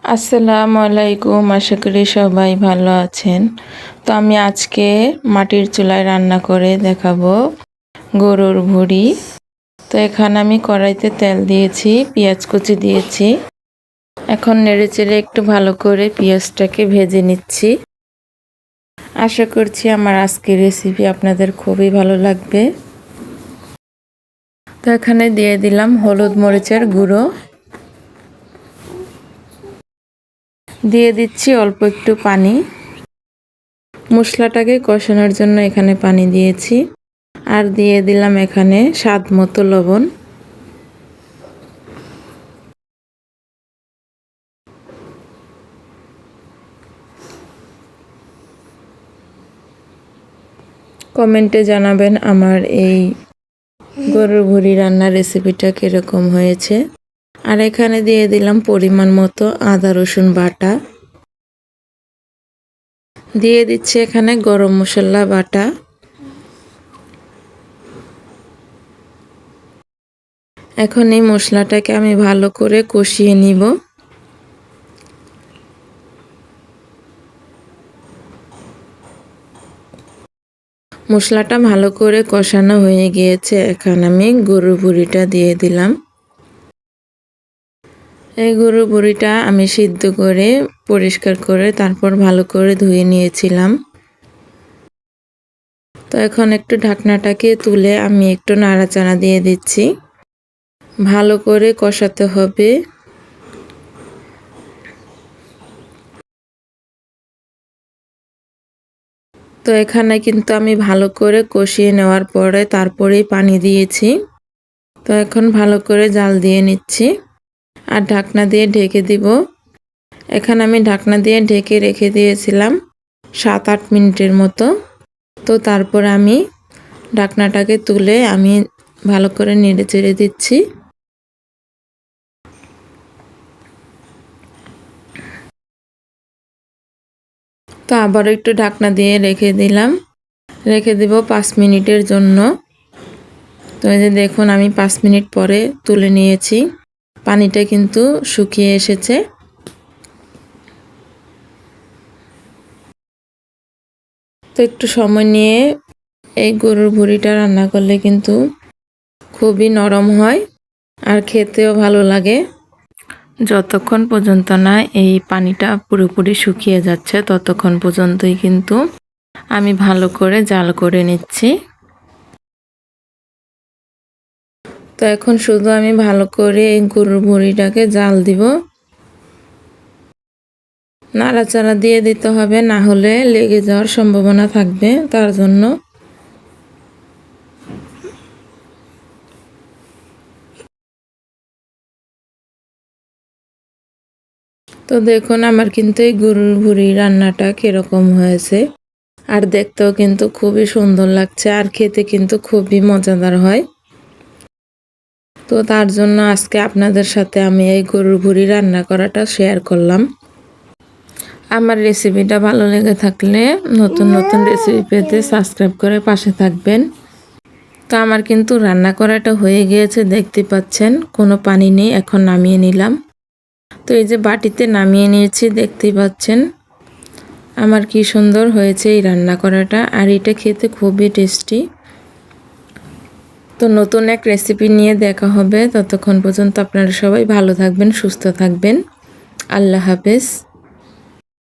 আসসালামু আলাইকুম, আশা করি সবাই ভালো আছেন। তো আমি আজকে মাটির চুলায় রান্না করে দেখাবো গরুর ভুঁড়ি। তো এখানে আমি কড়াইতে তেল দিয়েছি, পেঁয়াজ কুচি দিয়েছি। এখন নেড়েচেড়ে একটু ভালো করে পেঁয়াজটাকে ভেজে নিচ্ছি। আশা করছি আমার আজকের রেসিপি আপনাদের খুবই ভালো লাগবে। তো এখানে দিয়ে দিলাম হলুদ মরিচের গুঁড়ো, দিয়ে দিচ্ছি অল্প একটু পানি। মশলাটাকে কষানোর জন্য এখানে পানি দিয়েছি, আর দিয়ে দিলাম এখানে স্বাদ মতো লবণ। কমেন্টে জানাবেন আমার এই গরুর ভুঁড়ি রান্নার রেসিপিটা কীরকম হয়েছে। আর এখানে দিয়ে দিলাম পরিমাণ মতো আদা রসুন বাটা, দিয়ে দিচ্ছি এখানে গরম মশলা বাটা। এখন এই মশলাটাকে আমি ভালো করে কষিয়ে নিব। মশলাটা ভালো করে কষানো হয়ে গিয়েছে, এখন আমি গরুর ভুঁড়িটা দিয়ে দিলাম। এই গরুর ভুঁড়িটা আমি সিদ্ধ করে পরিষ্কার করে তারপর ভালো করে ধুয়ে নিয়েছিলাম। তো এখন একটু ঢাকনাটাকে তুলে আমি একটু নাড়াচাড়া দিয়ে দিচ্ছি। ভালো করে কষাতে হবে। তো এখানে কিন্তু আমি ভালো করে কষিয়ে নেওয়ার পরে তারপরেই পানি দিয়েছি। তো এখন ভালো করে জাল দিয়ে নিচ্ছি আর ঢাকনা দিয়ে ঢেকে দিব। এখানে আমি ঢাকনা দিয়ে ঢেকে রেখে দিয়েছিলাম 7-8 মিনিটের মতো। তো তারপর আমি ঢাকনাটাকে তুলে আমি ভালো করে নেড়ে চেড়ে দিচ্ছি। তো আবার একটু ঢাকনা দিয়ে রেখে দিব 5 মিনিটের জন্য। তো এই যে দেখুন আমি 5 মিনিট পরে তুলে নিয়েছি, পানিটা কিন্তু শুকিয়ে এসেছে। তো একটু সময় নিয়ে এই গরুর ভুঁড়িটা রান্না করলে কিন্তু খুবই নরম হয় আর খেতেও ভালো লাগে। যতক্ষণ পর্যন্ত না এই পানিটা পুরোপুরি শুকিয়ে যাচ্ছে ততক্ষণ পর্যন্তই কিন্তু আমি ভালো করে জাল করে নিচ্ছি। তো এখন শুধু আমি ভালো করে এই গরুর ভুঁড়িটাকে জাল দিব। নাড়াচাড়া দিয়ে দিতে হবে, না হলে লেগে যাওয়ার সম্ভাবনা থাকবে, তার জন্য। তো দেখুন আমার কিন্তু এই গরুর ভুঁড়ি রান্নাটা কীরকম হয়েছে, আর দেখতেও কিন্তু খুবই সুন্দর লাগছে আর খেতে কিন্তু খুবই মজাদার হয়। তো তার জন্য আজকে আপনাদের সাথে আমি এই গরুর ভুঁড়ি রান্না করাটা শেয়ার করলাম। আমার রেসিপিটা ভালো লেগে থাকলে নতুন নতুন রেসিপি পেতে সাবস্ক্রাইব করে পাশে থাকবেন। তো আমার কিন্তু রান্না করাটা হয়ে গিয়েছে, দেখতে পাচ্ছেন কোনো পানি নেই। এখন নামিয়ে নিলাম। তো এই যে বাটিতে নামিয়ে নিয়েছি, দেখতেই পাচ্ছেন আমার কি সুন্দর হয়েছে এই রান্না করাটা, আর এটা খেতে খুবই টেস্টি। তো নতুন এক রেসিপি নিয়ে দেখা হবে, ততক্ষণ পর্যন্ত আপনারা সবাই ভালো থাকবেন, সুস্থ থাকবেন। আল্লাহ হাফেজ।